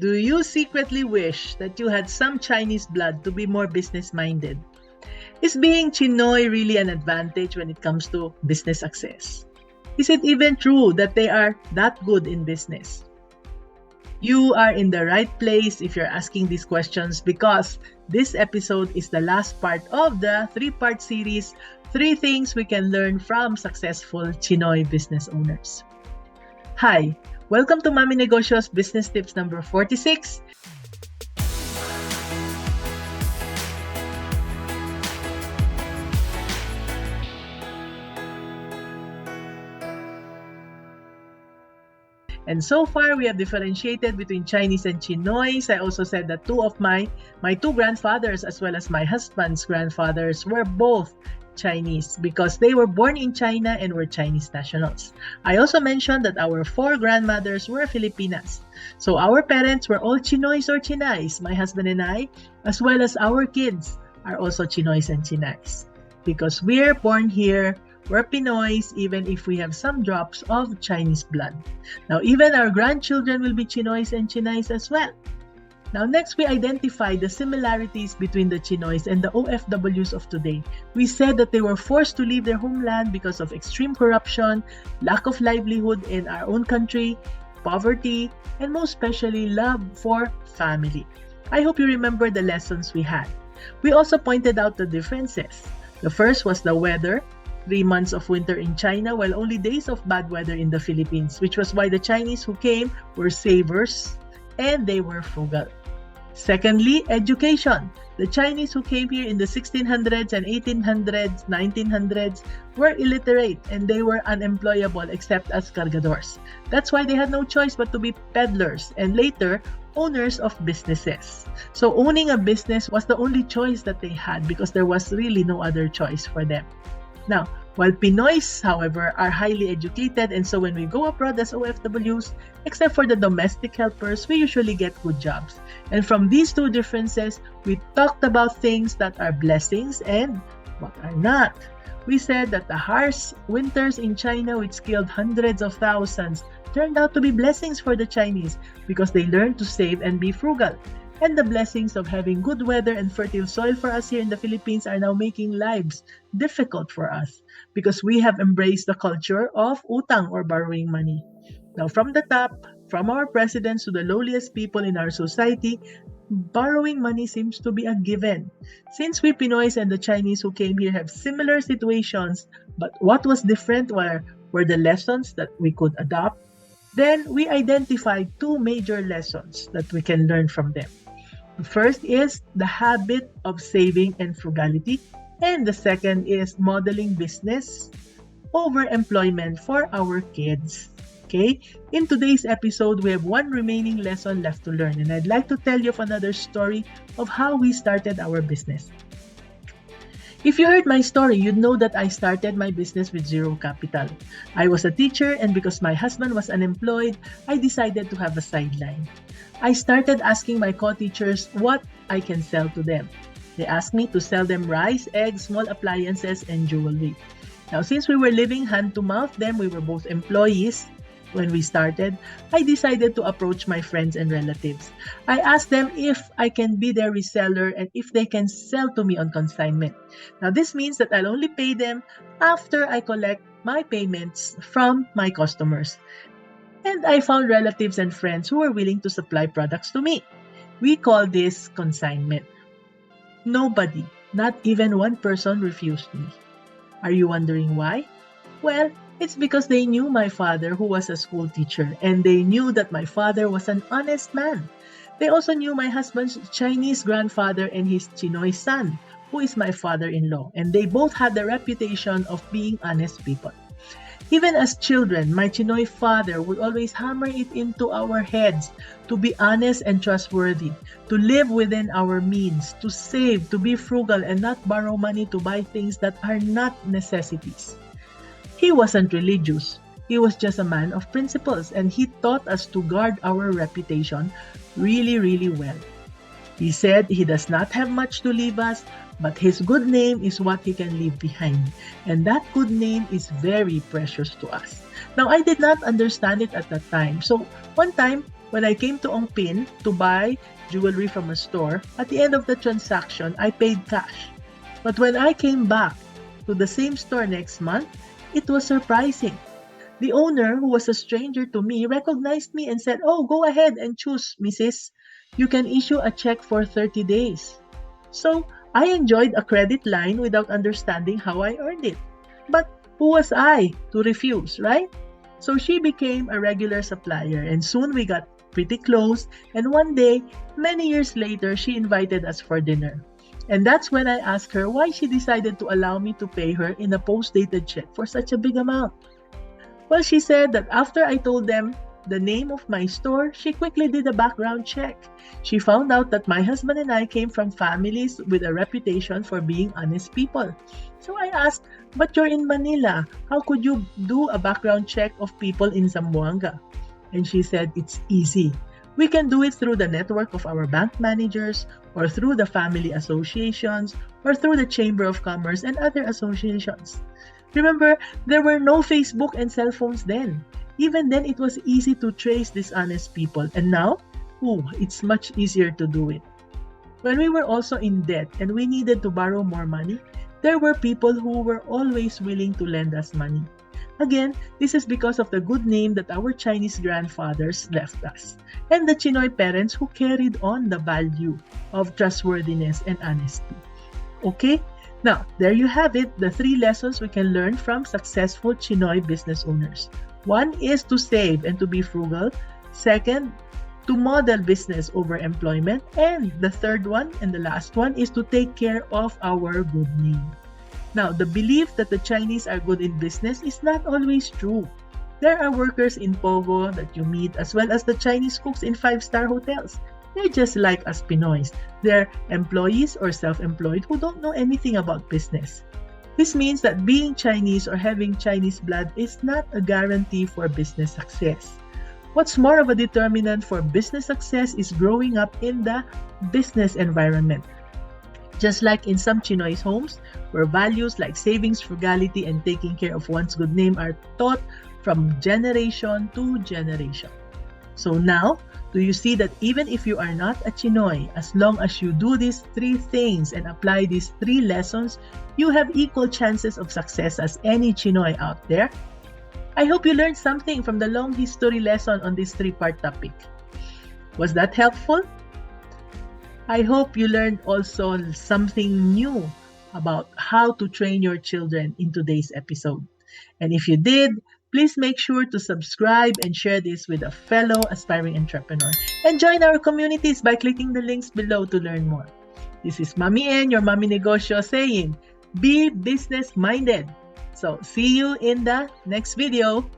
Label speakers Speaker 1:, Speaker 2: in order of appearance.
Speaker 1: Do you secretly wish that you had some Chinese blood to be more business-minded? Is being Chinoy really an advantage when it comes to business success? Is it even true that they are that good in business? You are in the right place if you're asking these questions because this episode is the last part of the three-part series, 3 Things We Can Learn from Successful Chinoy Business Owners. Hi, welcome to Mami Negosyo's Business Tips number 46. And so far, we have differentiated between Chinese and Chinoys. I also said that two of my two grandfathers as well as my husband's grandfathers were both Chinese because they were born in China and were Chinese nationals. I also mentioned that our 4 grandmothers were Filipinas. So our parents were all Chinoys or Chinays, my husband and I, as well as our kids are also Chinoys and Chinays. Because we're born here, we're Pinoys, even if we have some drops of Chinese blood. Now, even our grandchildren will be Chinoys and Chinays as well. Now, next, we identify the similarities between the Chinoys and the OFWs of today. We said that they were forced to leave their homeland because of extreme corruption, lack of livelihood in our own country, poverty, and most especially love for family. I hope you remember the lessons we had. We also pointed out the differences. The first was the weather. 3 months of winter in China while only days of bad weather in the Philippines, which was why the Chinese who came were savers and they were frugal. Secondly, education. The Chinese who came here in the 1600s and 1800s, 1900s were illiterate and they were unemployable except as cargadores. That's why they had no choice but to be peddlers and later owners of businesses. So owning a business was the only choice that they had because there was really no other choice for them. Now, while Pinoys, however, are highly educated and so when we go abroad as OFWs, except for the domestic helpers, we usually get good jobs. And from these 2 differences, we talked about things that are blessings and what are not. We said that the harsh winters in China, which killed hundreds of thousands, turned out to be blessings for the Chinese because they learned to save and be frugal. And the blessings of having good weather and fertile soil for us here in the Philippines are now making lives difficult for us because we have embraced the culture of utang or borrowing money. Now, from the top, from our presidents to the lowliest people in our society, borrowing money seems to be a given. Since we Pinoys and the Chinese who came here have similar situations, but what was different were the lessons that we could adopt, then we identified 2 major lessons that we can learn from them. The first is the habit of saving and frugality, and the second is modeling business over employment for our kids. Okay? In today's episode, we have 1 remaining lesson left to learn, and I'd like to tell you of another story of how we started our business. If you heard my story, you'd know that I started my business with 0 capital. I was a teacher, and because my husband was unemployed, I decided to have a sideline. I started asking my co-teachers what I can sell to them. They asked me to sell them rice, eggs, small appliances, and jewelry. Now, since we were living hand-to-mouth, then we were both employees. When we started, I decided to approach my friends and relatives. I asked them if I can be their reseller and if they can sell to me on consignment. Now, this means that I'll only pay them after I collect my payments from my customers. And I found relatives and friends who were willing to supply products to me. We call this consignment. Nobody, not even 1 person, refused me. Are you wondering why? Well, it's because they knew my father who was a school teacher and they knew that my father was an honest man. They also knew my husband's Chinese grandfather and his Chinoy son, who is my father-in-law, and they both had the reputation of being honest people. Even as children, my Chinoy father would always hammer it into our heads to be honest and trustworthy, to live within our means, to save, to be frugal, and not borrow money to buy things that are not necessities. He wasn't religious. He was just a man of principles, and he taught us to guard our reputation really, really well. He said he does not have much to leave us, but his good name is what he can leave behind. And that good name is very precious to us. Now, I did not understand it at that time. So, one time, When I came to Ongpin to buy jewelry from a store, at the end of the transaction, I paid cash. But when I came back to the same store next month, it was surprising. The owner, who was a stranger to me, recognized me and said, "Oh, go ahead and choose, Mrs. You can issue a check for 30 days." So, I enjoyed a credit line without understanding how I earned it. But who was I to refuse, right? So she became a regular supplier, and soon we got pretty close, and one day, many years later, she invited us for dinner. And that's when I asked her why she decided to allow me to pay her in a post-dated check for such a big amount. Well, she said that after I told them the name of my store, she quickly did a background check. She found out that my husband and I came from families with a reputation for being honest people. So I asked, "But you're in Manila. How could you do a background check of people in Zamboanga?" And she said, "It's easy. We can do it through the network of our bank managers, or through the family associations, or through the Chamber of Commerce and other associations." Remember, there were no Facebook and cell phones then. Even then, it was easy to trace dishonest people. And now, it's much easier to do it. When we were also in debt and we needed to borrow more money, there were people who were always willing to lend us money. Again, this is because of the good name that our Chinese grandfathers left us, and the Chinoy parents who carried on the value of trustworthiness and honesty. Okay? Now, there you have it, the 3 lessons we can learn from successful Chinoy business owners. One is to save and to be frugal. Second, to model business over employment. And the third one and the last one is to take care of our good name. Now, the belief that the Chinese are good in business is not always true. There are workers in Pogo that you meet, as well as the Chinese cooks in 5-star hotels. They're just like us Pinoys. They're employees or self-employed who don't know anything about business. This means that being Chinese or having Chinese blood is not a guarantee for business success. What's more of a determinant for business success is growing up in the business environment. Just like in some Chinoys homes, where values like savings, frugality, and taking care of one's good name are taught from generation to generation. So now, do you see that even if you are not a Chinoy, as long as you do these 3 things and apply these 3 lessons, you have equal chances of success as any Chinoy out there? I hope you learned something from the long history lesson on this 3-part topic. Was that helpful? I hope you learned also something new about how to train your children in today's episode. And if you did, please make sure to subscribe and share this with a fellow aspiring entrepreneur. And join our communities by clicking the links below to learn more. This is Mami N, your Mami Negosyo, saying, be business-minded. So, see you in the next video.